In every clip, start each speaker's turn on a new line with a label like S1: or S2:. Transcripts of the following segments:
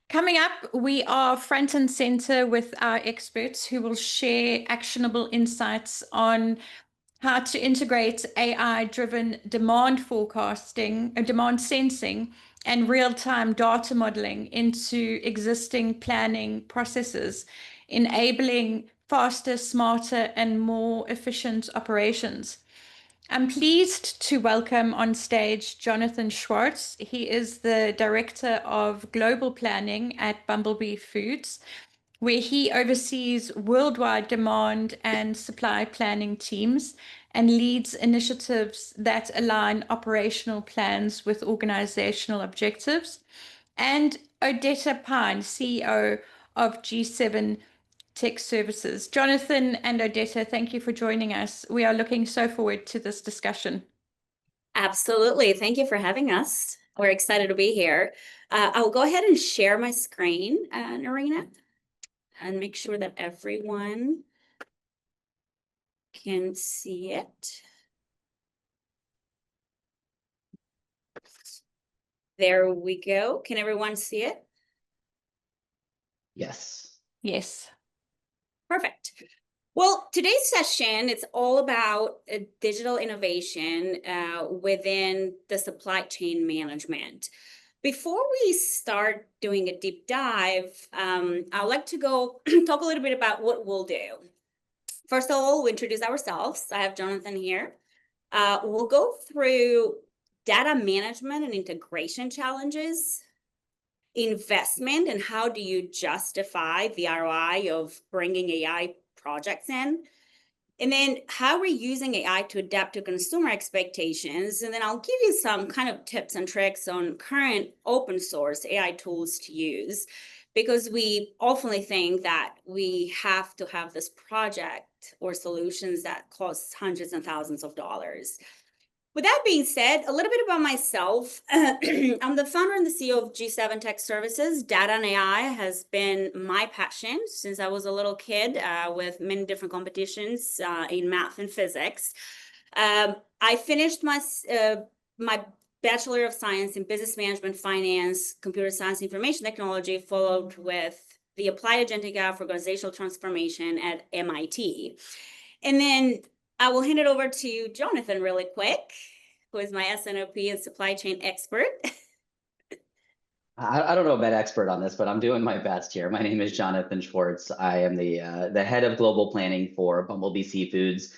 S1: Coming up, we are front and center with our experts who will share actionable insights on how to integrate AI-driven demand forecasting, demand sensing, and real-time data modeling into existing planning processes, enabling faster, smarter, and more efficient operations. I'm pleased to welcome on stage Jonathan Schwartz. He is the Director of Global Planning at Bumblebee Foods, where he oversees worldwide demand and supply planning teams and leads initiatives that align operational plans with organizational objectives. And Odetta Pine, CEO of G7 Tech Services. Jonathan and Odetta, thank you for joining us. We are looking so forward to this discussion.
S2: Absolutely. Thank you for having us. We're excited to be here. I'll go ahead and share my screen, Narina, and make sure that everyone can see it. There we go. Can everyone see it?
S3: Yes.
S1: Yes.
S2: Perfect. Well, today's session, it's all about digital innovation within the supply chain management. Before we start doing a deep dive, I'd like to go talk a little bit about what we'll do. First of all, we'll introduce ourselves. I have Jonathan here. We'll go through data management and integration challenges, investment, and how do you justify the ROI of bringing AI projects in, and then how we're using AI to adapt to consumer expectations. And then I'll give you some kind of tips and tricks on current open source AI tools to use, because we often think that we have to have this project or solutions that cost hundreds and thousands of dollars. With that being said, a little bit about myself. I'm the founder and the CEO of G7 Tech Services. Data and AI has been my passion since I was a little kid with many different competitions in math and physics. I finished my Bachelor of Science in Business Management, Finance, Computer Science, Information Technology, followed with the Applied Agentic AI for Organizational Transformation at MIT. And then I will hand it over to Jonathan really quick, who is my S&OP and supply chain expert.
S3: I don't know about expert on this, but I'm doing my best here. My name is Jonathan Schwartz. I am the head of global planning for Bumblebee Seafoods.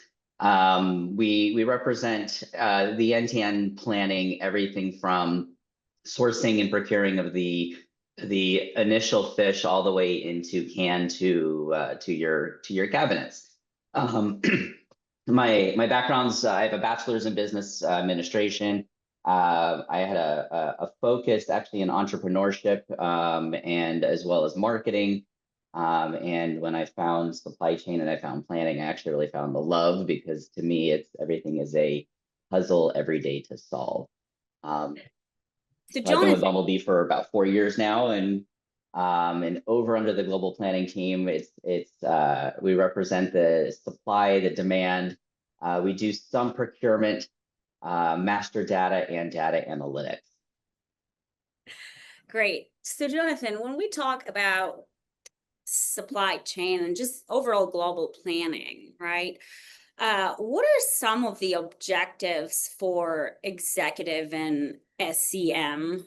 S3: We represent the end-to-end planning, everything from sourcing and procuring of the initial fish all the way into can to your cabinets. My background's, I have a bachelor's in business administration. I had a focus actually in entrepreneurship and as well as marketing. And when I found supply chain and I found planning, I actually really found the love, because to me, everything is a puzzle every day to solve.
S2: So
S3: I've been with Bumblebee for about 4 years now, and over under the global planning team, we represent the supply, the demand. We do some procurement, master data, and data analytics.
S2: Great. So Jonathan, when we talk about supply chain and just overall global planning, right? What are some of the objectives for executive and SCM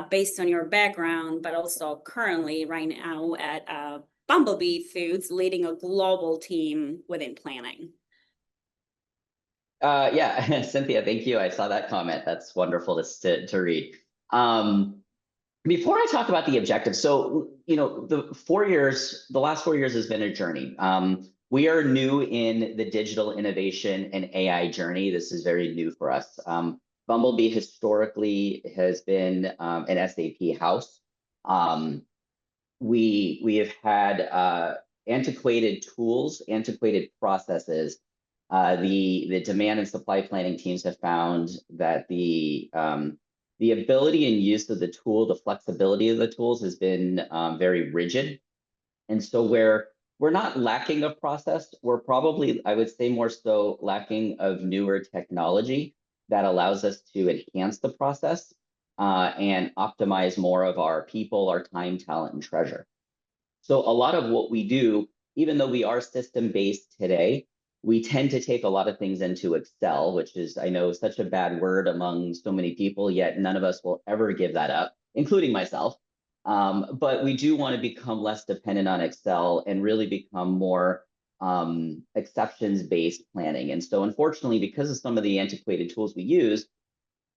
S2: based on your background, but also currently right now at Bumblebee Foods, leading a global team within planning?
S3: Yeah, Cynthia, thank you. I saw that comment. That's wonderful to read. Before I talk about the objectives, so the last 4 years has been a journey. We are new in the digital innovation and AI journey. This is very new for us. Bumblebee historically has been an SAP house. We have had antiquated tools, antiquated processes. The demand and supply planning teams have found that the ability and use of the tool, the flexibility of the tools has been very rigid. And so we're not lacking of process. We're probably, I would say, more so lacking of newer technology that allows us to enhance the process. and optimize more of our people, our time, talent, and treasure. So a lot of what we do, even though we are system-based today, we tend to take a lot of things into Excel, which is, I know, such a bad word among so many people, yet none of us will ever give that up, including myself. But we do want to become less dependent on Excel and really become more exceptions-based planning. And so unfortunately, because of some of the antiquated tools we use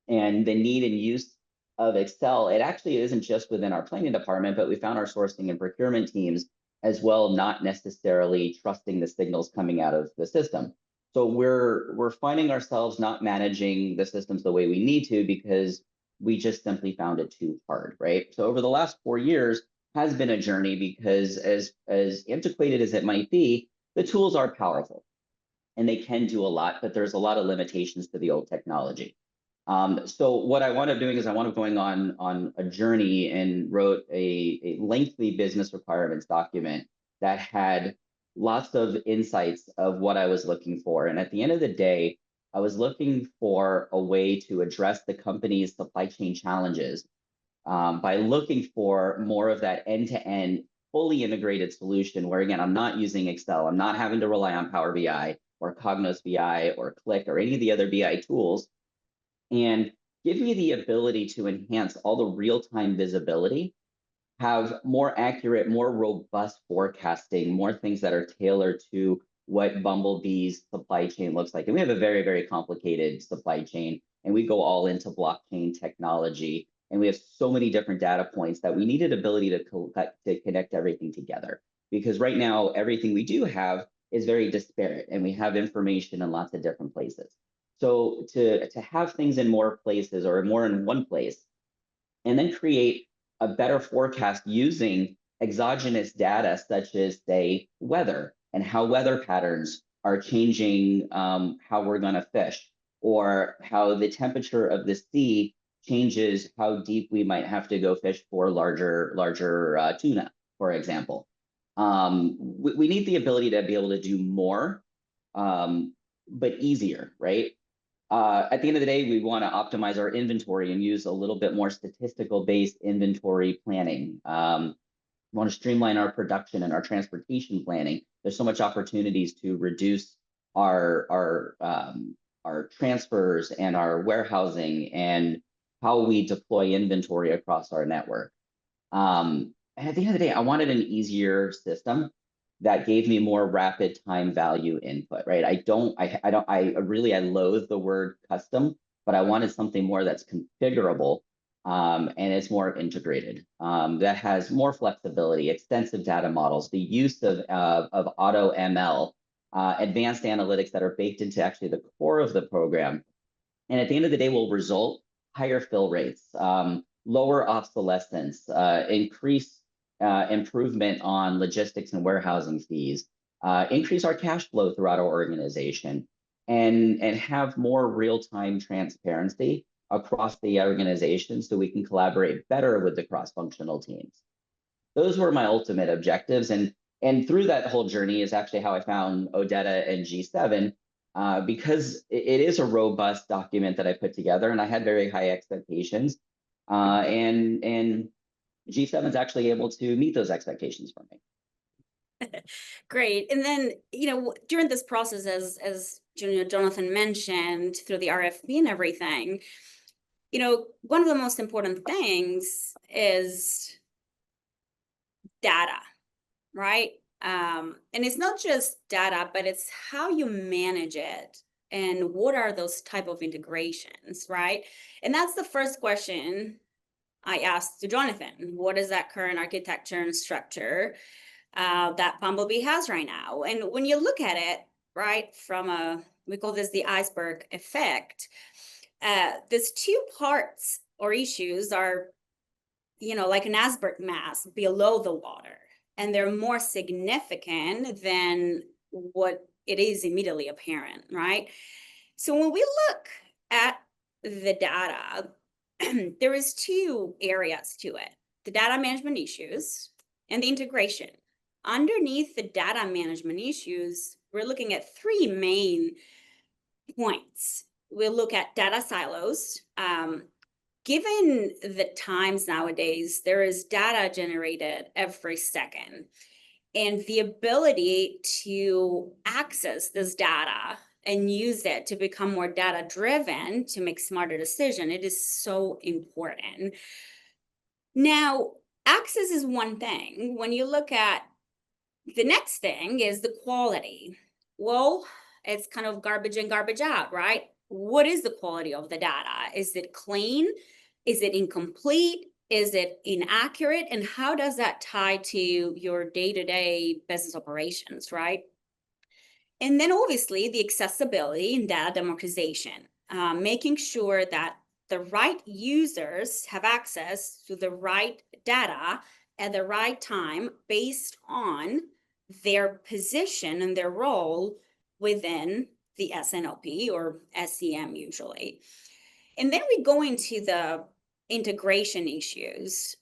S3: and the need and use of Excel, it actually isn't just within our planning department, but we found our sourcing and procurement teams as well not necessarily trusting the signals coming out of the system. So we're finding ourselves not managing the systems the way we need to because we just simply found it too hard, right? So over the last 4 years has been a journey because as antiquated as it might be, the tools are powerful and they can do a lot, but there's a lot of limitations to the old technology. So what I wound up doing is I wound up going on a journey and wrote a lengthy business requirements document that had lots of insights of what I was looking for. And at the end of the day, I was looking for a way to address the company's supply chain challenges by looking for more of that end-to-end fully integrated solution where, again, I'm not using Excel. I'm not having to rely on Power BI or Cognos BI or Click or any of the other BI tools, and give me the ability to enhance all the real-time visibility, have more accurate, more robust forecasting, more things that are tailored to what Bumblebee's supply chain looks like. And we have a very, very complicated supply chain, and we go all into blockchain technology, and we have so many different data points that we needed ability to connect everything together. Because right now, everything we do have is very disparate, and we have information in lots of different places. So to have things in more places or more in one place, and then create a better forecast using exogenous data such as, say, weather and how weather patterns are changing how we're going to fish, or how the temperature of the sea changes how deep we might have to go fish for larger tuna, for example. We need the ability to be able to do more, but easier, right? At the end of the day, we want to optimize our inventory and use a little bit more statistical-based inventory planning. We want to streamline our production and our transportation planning. There's so much opportunities to reduce our transfers and our warehousing and how we deploy inventory across our network. And at the end of the day, I wanted an easier system that gave me more rapid time value input, right? I loathe the word custom, but I wanted something more that's configurable and it's more integrated, that has more flexibility, extensive data models, the use of auto ML, advanced analytics that are baked into actually the core of the program. And at the end of the day will result higher fill rates, lower obsolescence, increase improvement on logistics and warehousing fees, increase our cash flow throughout our organization, and have more real-time transparency across the organization so we can collaborate better with the cross-functional teams. Those were my ultimate objectives. And through that whole journey is actually how I found ODETA and G7, because it is a robust document that I put together, and I had very high expectations. And G7 is actually able to meet those expectations for me.
S2: Great. And then, during this process, as Jonathan mentioned, through the RFP and everything, one of the most important things is data, right? And it's not just data, but it's how you manage it and what are those type of integrations, right? And that's the first question I asked to Jonathan. What is that current architecture and structure that Bumblebee has right now? And when you look at it, right, we call this the iceberg effect, these two parts or issues are, like an iceberg mass below the water, and they're more significant than what it is immediately apparent, right? So when we look at the data, there is two areas to it: the data management issues and the integration. Underneath the data management issues, we're looking at three main points. We'll look at data silos. given the times nowadays, there is data generated every second. And the ability to access this data and use it to become more data driven to make smarter decisions, it is so important. Now, access is one thing. When you look at the next thing is the quality. Well, it's kind of garbage in, garbage out, right? What is the quality of the data? Is it clean? Is it incomplete? Is it inaccurate? And how does that tie to your day-to-day business operations, right? And then obviously the accessibility and data democratization, making sure that the right users have access to the right data at the right time based on their position and their role within the S&OP or SEM usually. And then we go into the integration issues.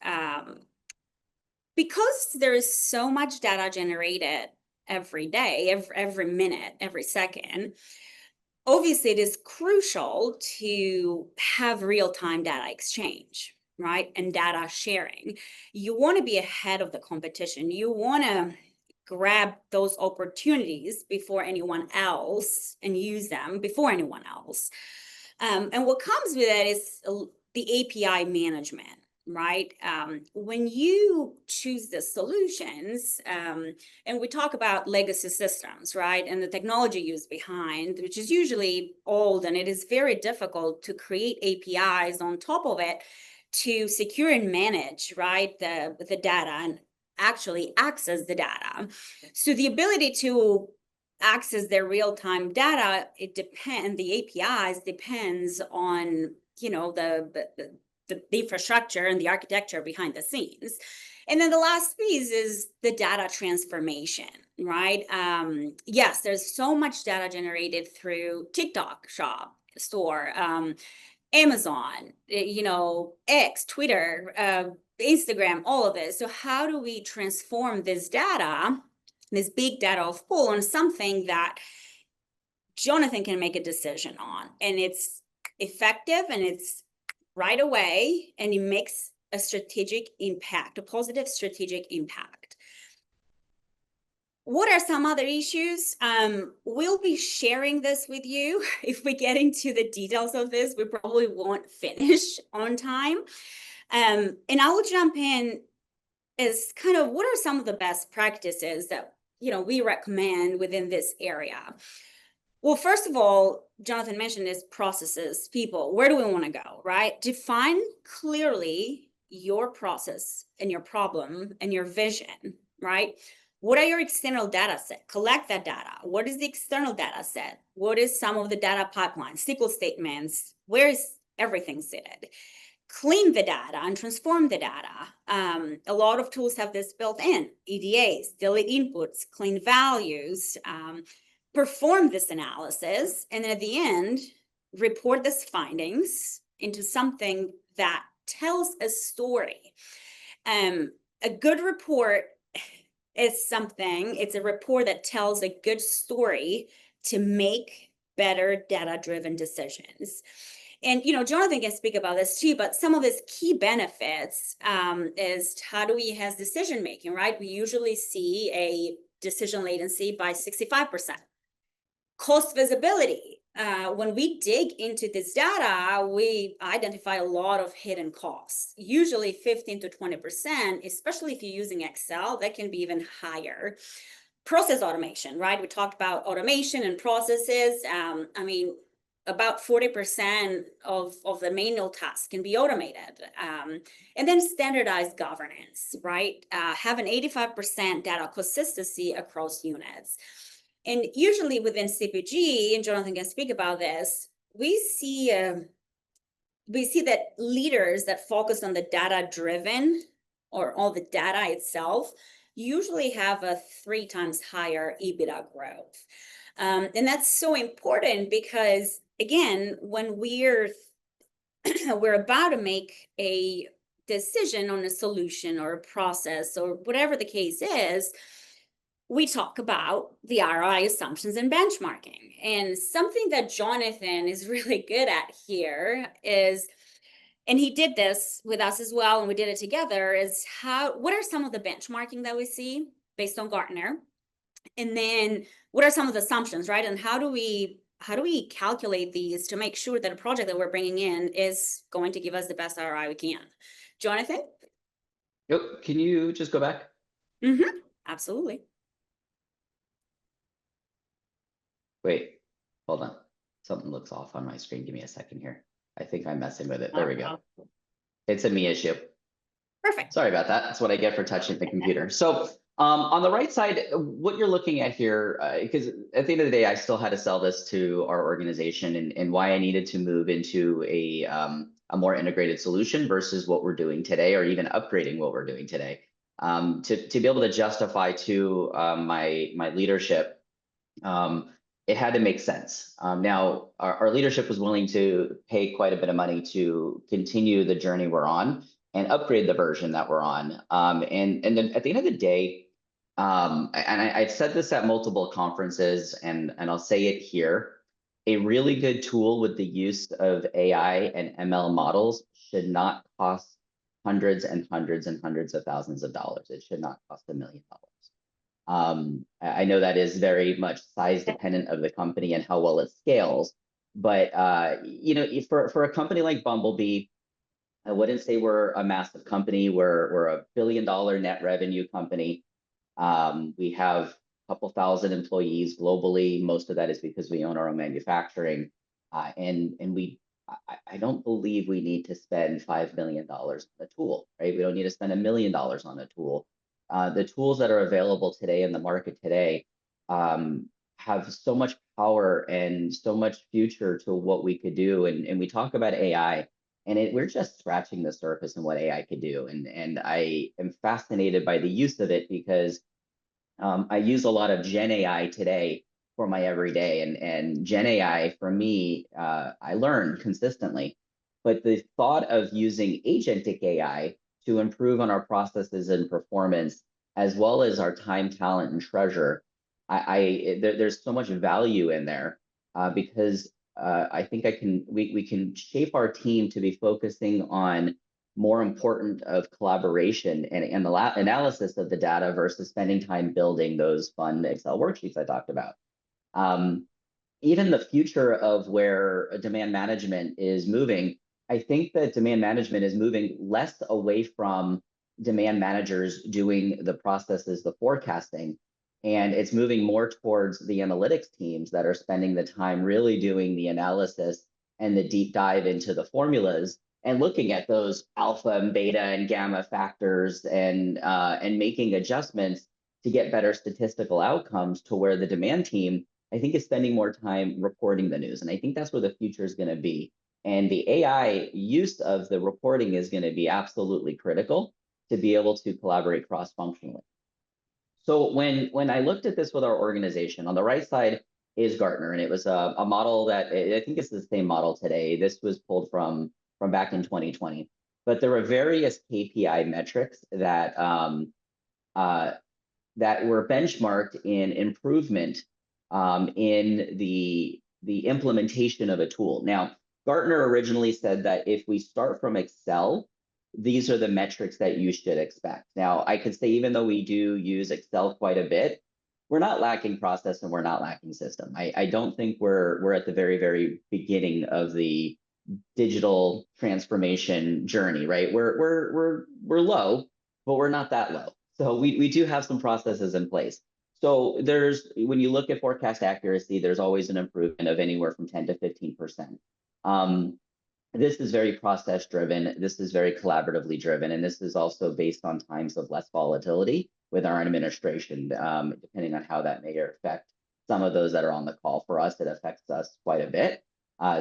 S2: Because there is so much data generated every day, every minute, every second, obviously it is crucial to have real-time data exchange, right? And data sharing. You want to be ahead of the competition. You want to grab those opportunities before anyone else and use them before anyone else. And what comes with that is the API management, right? When you choose the solutions, and we talk about legacy systems, right? And the technology used behind, which is usually old, and it is very difficult to create APIs on top of it to secure and manage, right? The data and actually access the data. So the ability to access their real-time data, the APIs depends on, the infrastructure and the architecture behind the scenes. And then the last piece is the data transformation, right? Yes, there's so much data generated through TikTok shop, store, Amazon, X, Twitter, Instagram, all of it. So how do we transform this data, this big data of pool, on something that Jonathan can make a decision on, and it's effective and it's right away, and it makes a strategic impact, a positive strategic impact. What are some other issues? We'll be sharing this with you. If we get into the details of this, we probably won't finish on time. And I will jump in as kind of what are some of the best practices that we recommend within this area. Well, first of all, Jonathan mentioned is processes, people. Where do we want to go, right? Define clearly your process and your problem and your vision, right? What are your external data set? Collect that data. What is the external data set? What is some of the data pipelines, SQL statements? Where is everything seated? Clean the data and transform the data. A lot of tools have this built in, EDAs, delete inputs, clean values, perform this analysis, and then at the end, report these findings into something that tells a story. A good report is it's a report that tells a good story to make better data-driven decisions. And, Jonathan can speak about this too, but some of his key benefits is how do we enhance decision-making, right? We usually see a decision latency by 65%. Cost visibility. When we dig into this data, we identify a lot of hidden costs, usually 15 to 20%, especially if you're using Excel, that can be even higher. Process automation, right? We talked about automation and processes. About 40% of the manual tasks can be automated. And then standardized governance, right? Have an 85% data consistency across units. And usually within CPG, and Jonathan can speak about this, we see that leaders that focus on the data-driven or all the data itself usually have a 3 times higher EBITDA growth. And that's so important because, again, when we're about to make a decision on a solution or a process or whatever the case is, we talk about the ROI assumptions and benchmarking. And something that Jonathan is really good at here is and he did this with us as well, and we did it together, is what are some of the benchmarking that we see based on Gartner? And then what are some of the assumptions, right? And how do we calculate these to make sure that a project that we're bringing in is going to give us the best ROI we can? Jonathan?
S3: Yep. Can you just go back?
S2: Absolutely.
S3: Wait, hold on. Something looks off on my screen. Give me a second here. I think I'm messing with it. There we go. It's a me issue.
S2: Perfect.
S3: Sorry about that. That's what I get for touching the computer. So on the right side, what you're looking at here, because at the end of the day, I still had to sell this to our organization and why I needed to move into a more integrated solution versus what we're doing today, or even upgrading what we're doing today. To be able to justify to my leadership, it had to make sense. Now, our leadership was willing to pay quite a bit of money to continue the journey we're on and upgrade the version that we're on. And then at the end of the day, I've said this at multiple conferences, and I'll say it here, a really good tool with the use of AI and ML models should not cost hundreds and hundreds and hundreds of thousands of dollars. It should not cost $1 million. I know that is very much size dependent of the company and how well it scales, but you know, for a company like Bumblebee, I wouldn't say we're a massive company. We're a $1 billion net revenue company. We have a couple thousand employees globally. Most of that is because we own our own manufacturing, and I don't believe we need to spend $5 million on a tool, right? We don't need to spend $1 million on a tool. The tools that are available today in the market today have so much power and so much future to what we could do. And we talk about AI, and we're just scratching the surface in what AI could do. And I am fascinated by the use of it because I use a lot of Gen AI today for my everyday. And Gen AI, for me, I learn consistently. But the thought of using agentic AI to improve on our processes and performance, as well as our time, talent, and treasure, there's so much value in there because I think we can shape our team to be focusing on more important of collaboration and the analysis of the data versus spending time building those fun Excel worksheets I talked about. Even the future of where demand management is moving, I think that demand management is moving less away from demand managers doing the processes, the forecasting, and it's moving more towards the analytics teams that are spending the time really doing the analysis and the deep dive into the formulas and looking at those alpha and beta and gamma factors and making adjustments to get better statistical outcomes, to where the demand team, I think, is spending more time reporting the news. And I think that's where the future is going to be. And the AI use of the reporting is going to be absolutely critical to be able to collaborate cross-functionally. So when I looked at this with our organization, on the right side is Gartner, and it was a model that I think it's the same model today. This was pulled from back in 2020, but there were various KPI metrics that that were benchmarked in improvement in the implementation of a tool. Now, Gartner originally said that if we start from Excel, these are the metrics that you should expect. Now, I could say, even though we do use Excel quite a bit, we're not lacking process and we're not lacking system. I don't think we're at the very, very beginning of the digital transformation journey, right? We're low, but we're not that low. So we do have some processes in place. So when you look at forecast accuracy, there's always an improvement of anywhere from 10 to 15%. This is very process driven. This is very collaboratively driven. And this is also based on times of less volatility with our administration, depending on how that may affect some of those that are on the call. For us, it affects us quite a bit.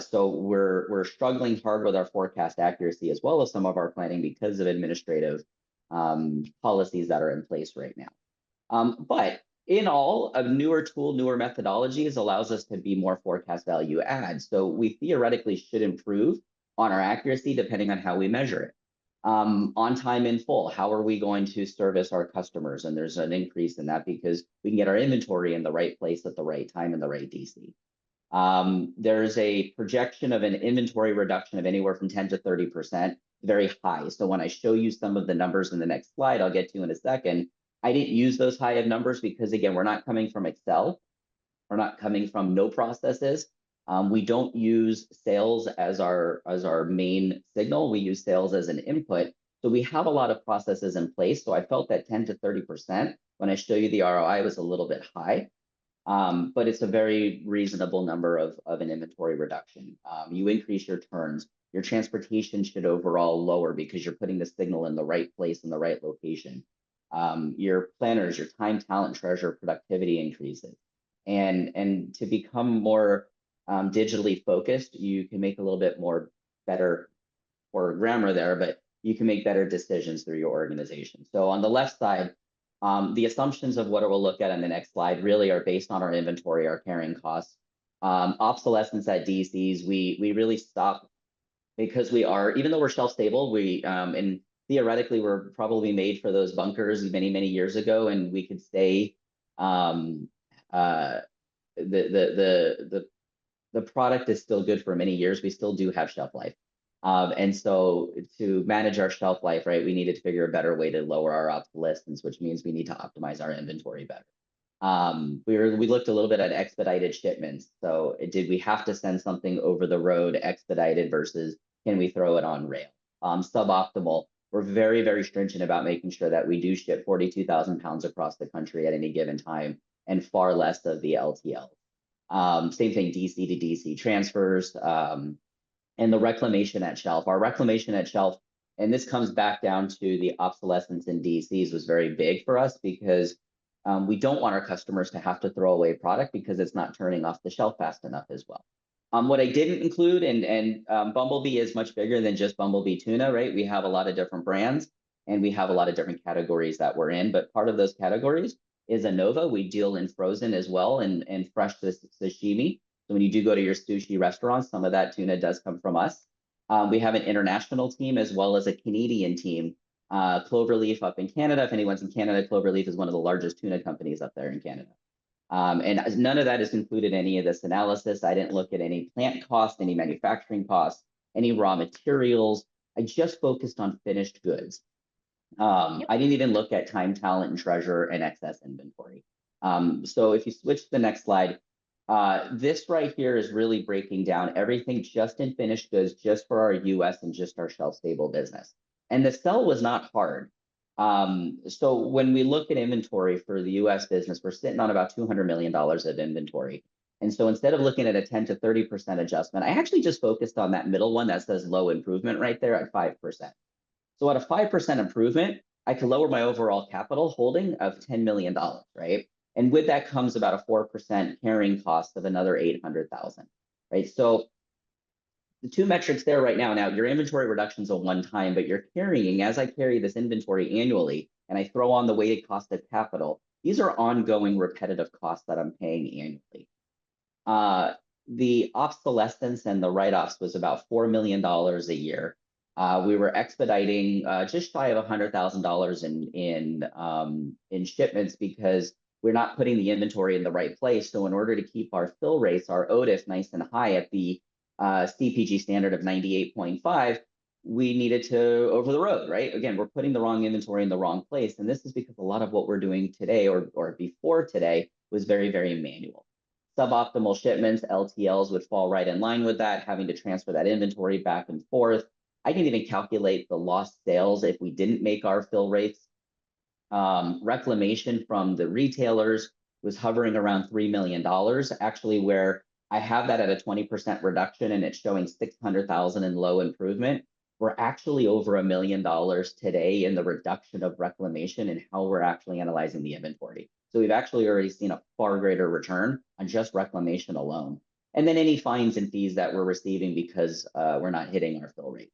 S3: So we're struggling hard with our forecast accuracy as well as some of our planning because of administrative policies that are in place right now. But in all, a newer tool, newer methodologies allows us to be more forecast value add. So we theoretically should improve on our accuracy depending on how we measure it. On time in full, how are we going to service our customers? And there's an increase in that because we can get our inventory in the right place at the right time in the right DC. There's a projection of an inventory reduction of anywhere from 10 to 30%, very high. So when I show you some of the numbers in the next slide, I'll get to in a second, I didn't use those high of numbers because, again, we're not coming from Excel. We're not coming from no processes. We don't use sales as our main signal. We use sales as an input. So we have a lot of processes in place. So I felt that 10 to 30% when I show you the ROI was a little bit high. But it's a very reasonable number of an inventory reduction. You increase your turns. Your transportation should overall lower because you're putting the signal in the right place in the right location. Your planners, your time, talent, treasure, productivity increases. And to become more digitally focused, you can make a little bit more better, or grammar there, but you can make better decisions through your organization. So on the left side, the assumptions of what we'll look at in the next slide really are based on our inventory, our carrying costs. Obsolescence at DCs, we really stop because we are, even though we're shelf stable, we and theoretically we're probably made for those bunkers many, many years ago, and we could stay the product is still good for many years. We still do have shelf life. And so to manage our shelf life, right, we needed to figure a better way to lower our obsolescence, which means we need to optimize our inventory better. We looked a little bit at expedited shipments. So did we have to send something over the road expedited versus can we throw it on rail? Suboptimal. We're very, very stringent about making sure that we do ship 42,000 pounds across the country at any given time and far less of the LTL. Same thing, DC to DC transfers. And the reclamation at shelf. Our reclamation at shelf, and this comes back down to the obsolescence in DCs, was very big for us because we don't want our customers to have to throw away product because it's not turning off the shelf fast enough as well. What I didn't include, and Bumblebee is much bigger than just Bumblebee tuna, right? We have a lot of different brands and we have a lot of different categories that we're in, but part of those categories is ANOVA. We deal in frozen as well and fresh sashimi. So when you do go to your sushi restaurants, some of that tuna does come from us. We have an international team as well as a Canadian team. Cloverleaf up in Canada. If anyone's in Canada, Cloverleaf is one of the largest tuna companies up there in Canada. And none of that is included in any of this analysis. I didn't look at any plant cost, any manufacturing costs, any raw materials. I just focused on finished goods. I didn't even look at time, talent, and treasure and excess inventory. So if you switch to the next slide, this right here is really breaking down everything just in finished goods, just for our US and just our shelf stable business. And the sell was not hard. So when we look at inventory for the US business, we're sitting on about $200 million of inventory. And so instead of looking at a 10 to 30% adjustment, I actually just focused on that middle one that says low improvement right there at 5%. So at a 5% improvement, I could lower my overall capital holding of $10 million, right? And with that comes about a 4% carrying cost of another 800,000, right? So the two metrics there right now, your inventory reduction is a one time, but you're carrying, as I carry this inventory annually, and I throw on the weighted cost of capital, these are ongoing repetitive costs that I'm paying annually. The obsolescence and the write-offs was about $4 million a year. We were expediting just shy of $100,000 in shipments because we're not putting the inventory in the right place. So in order to keep our fill rates, our OTIF nice and high at the CPG standard of 98.5, we needed to over the road, right? Again, we're putting the wrong inventory in the wrong place. And this is because a lot of what we're doing today or before today was very, very manual. Suboptimal shipments, LTLs would fall right in line with that, having to transfer that inventory back and forth. I can even calculate the lost sales if we didn't make our fill rates. Reclamation from the retailers was hovering around $3 million, actually, where I have that at a 20% reduction and it's showing 600,000 in low improvement. We're actually over $1 million today in the reduction of reclamation and how we're actually analyzing the inventory. So we've actually already seen a far greater return on just reclamation alone. And then any fines and fees that we're receiving because we're not hitting our fill rates.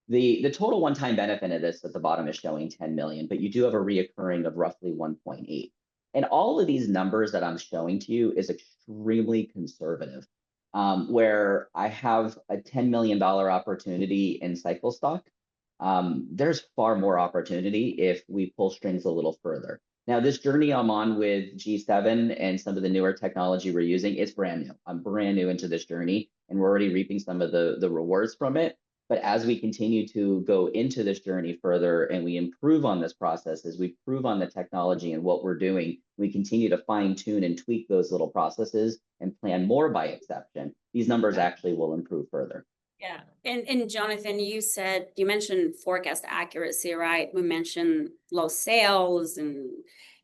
S3: The total one-time benefit of this at the bottom is showing 10 million, but you do have a reoccurring of roughly 1.8. And all of these numbers that I'm showing to you is extremely conservative, where I have a $10 million opportunity in cycle stock. There's far more opportunity if we pull strings a little further. Now, this journey I'm on with G7 and some of the newer technology we're using, it's brand new. I'm brand new into this journey, and we're already reaping some of the rewards from it. But as we continue to go into this journey further and we improve on this process, as we improve on the technology and what we're doing, we continue to fine tune and tweak those little processes and plan more by exception. These numbers actually will improve further.
S2: Yeah. And Jonathan, you mentioned forecast accuracy, right? We mentioned low sales and,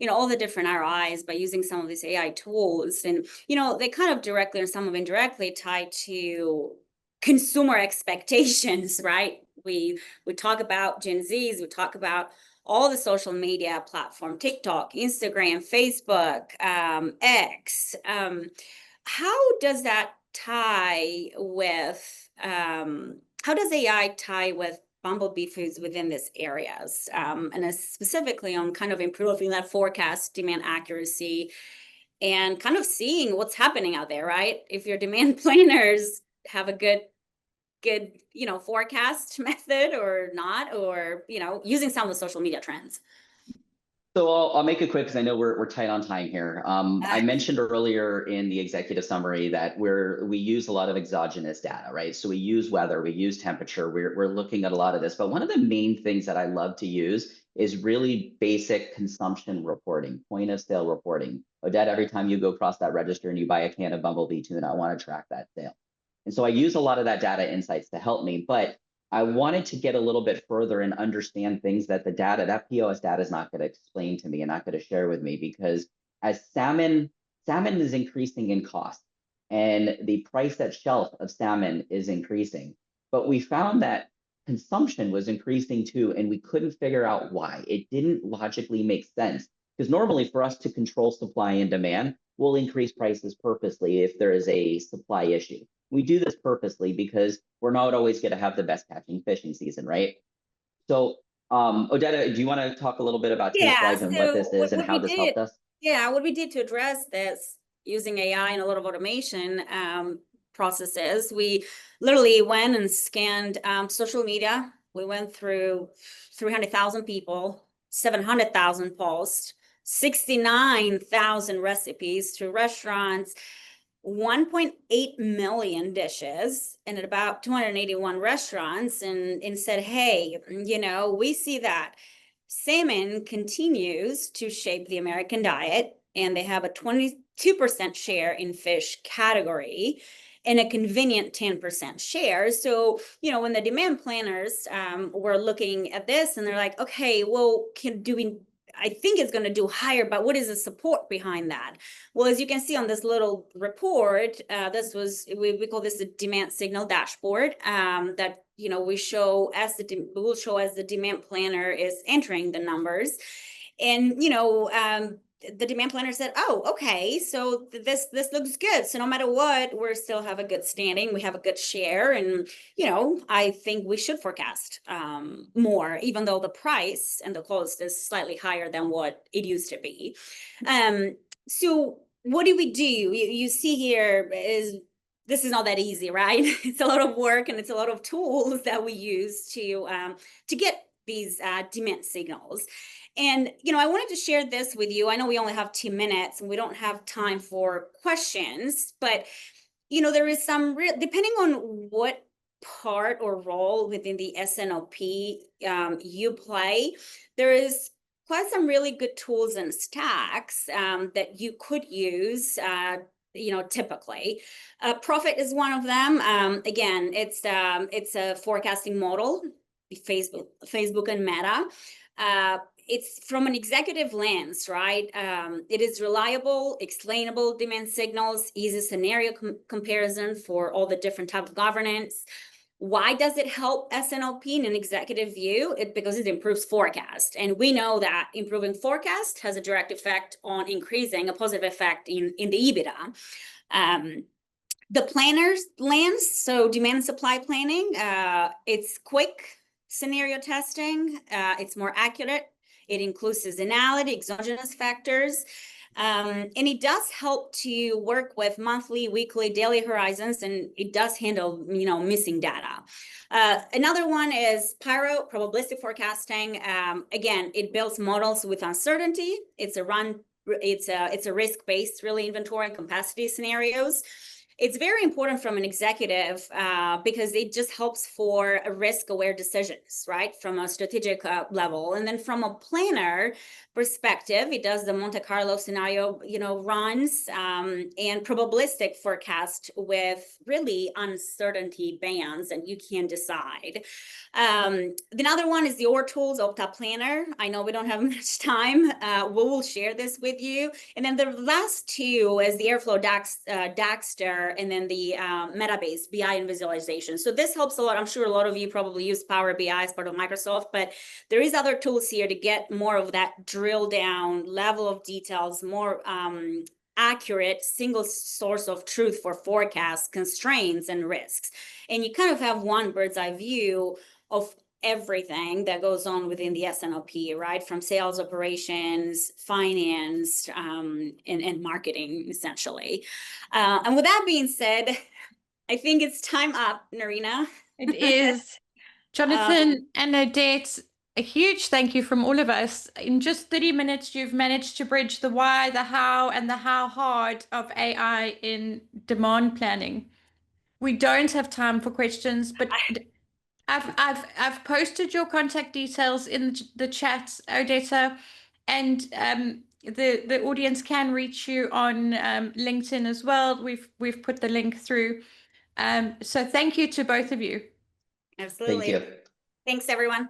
S2: all the different ROIs by using some of these AI tools. And, they kind of directly and some of indirectly tie to consumer expectations, right? We talk about Gen Zs, we talk about all the social media platform, TikTok, Instagram, Facebook, X. How does that tie with how does AI tie with Bumblebee Foods within these areas, and specifically on kind of improving that forecast demand accuracy and kind of seeing what's happening out there, right? If your demand planners have a good forecast method or not, or using some of the social media trends.
S3: So I'll make it quick because I know we're tight on time here. I mentioned earlier in the executive summary that we use a lot of exogenous data, right? So we use weather, we use temperature, we're looking at a lot of this. But one of the main things that I love to use is really basic consumption reporting, point of sale reporting. Odette, every time you go across that register and you buy a can of Bumblebee tuna, I want to track that sale. And so I use a lot of that data insights to help me, but I wanted to get a little bit further and understand things that that POS data is not going to explain to me and not going to share with me, because as salmon is increasing in cost and the price at shelf of salmon is increasing, but we found that consumption was increasing too, and we couldn't figure out why. It didn't logically make sense, because normally for us to control supply and demand, we'll increase prices purposely if there is a supply issue. We do this purposely because we're not always going to have the best catching fishing season, right? So, Odetta, do you want to talk a little bit about Taste Live and what this is and how this helped us?
S2: Yeah, what we did to address this using AI and a lot of automation processes, we literally went and scanned social media. We went through 300,000 people, 700,000 posts, 69,000 recipes through restaurants, 1.8 million dishes, and at about 281 restaurants, and said, hey, we see that salmon continues to shape the American diet, and they have a 22% share in fish category and a convenient 10% share. So, when the demand planners were looking at this, and they're like, okay, well, I think it's going to do higher, but what is the support behind that? Well, as you can see on this little report, we call this the demand signal dashboard, that we'll show as the demand planner is entering the numbers. And the demand planner said, oh, okay, so this looks good. So no matter what, we still have a good standing. We have a good share. And, I think we should forecast more, even though the price and the cost is slightly higher than what it used to be. So what do we do? You see here this is not that easy, right? It's a lot of work and it's a lot of tools that we use to get these demand signals. And, I wanted to share this with you. I know we only have 2 minutes and we don't have time for questions, but, there is some depending on what part or role within the S&OP you play, there is quite some really good tools and stacks that you could use typically. Profit is one of them. Again, it's a forecasting model, Facebook and Meta. It's from an executive lens, right? It is reliable, explainable demand signals, easy scenario comparison for all the different types of governance. Why does it help S&OP in an executive view? Because it improves forecast. And we know that improving forecast has a direct effect on increasing a positive effect in the EBITDA. The planner's lens, so demand and supply planning, it's quick scenario testing. It's more accurate. It includes seasonality, exogenous factors. And it does help to work with monthly, weekly, daily horizons, and it does handle, missing data. Another one is Pyro, probabilistic forecasting. Again, it builds models with uncertainty. It's a risk-based really inventory and capacity scenarios. It's very important from an executive because it just helps for risk-aware decisions, right? From a strategic level. And then from a planner perspective, it does the Monte Carlo scenario, runs and probabilistic forecast with really uncertainty bands, and you can decide. The other one is the OR tools, Opta Planner. I know we don't have much time. We will share this with you. And then the last two is the Airflow Daxter, and then the Metabase BI and visualization. So this helps a lot. I'm sure a lot of you probably use Power BI as part of Microsoft, but there is other tools here to get more of that drill down level of details, more accurate single source of truth for forecasts, constraints, and risks. And you kind of have one bird's eye view of everything that goes on within the S&OP, right? From sales, operations, finance, and marketing, essentially. And with that being said, I think it's time up, Narina.
S1: It is. Jonathan and Odette, a huge thank you from all of us. In just 30 minutes, you've managed to bridge the why, the how, and the how hard of AI in demand planning. We don't have time for questions, but I've posted your contact details in the chat, Odetta, and the audience can reach you on LinkedIn as well. We've put the link through. So thank you to both of you.
S2: Absolutely.
S3: Thank you.
S2: Thanks, everyone.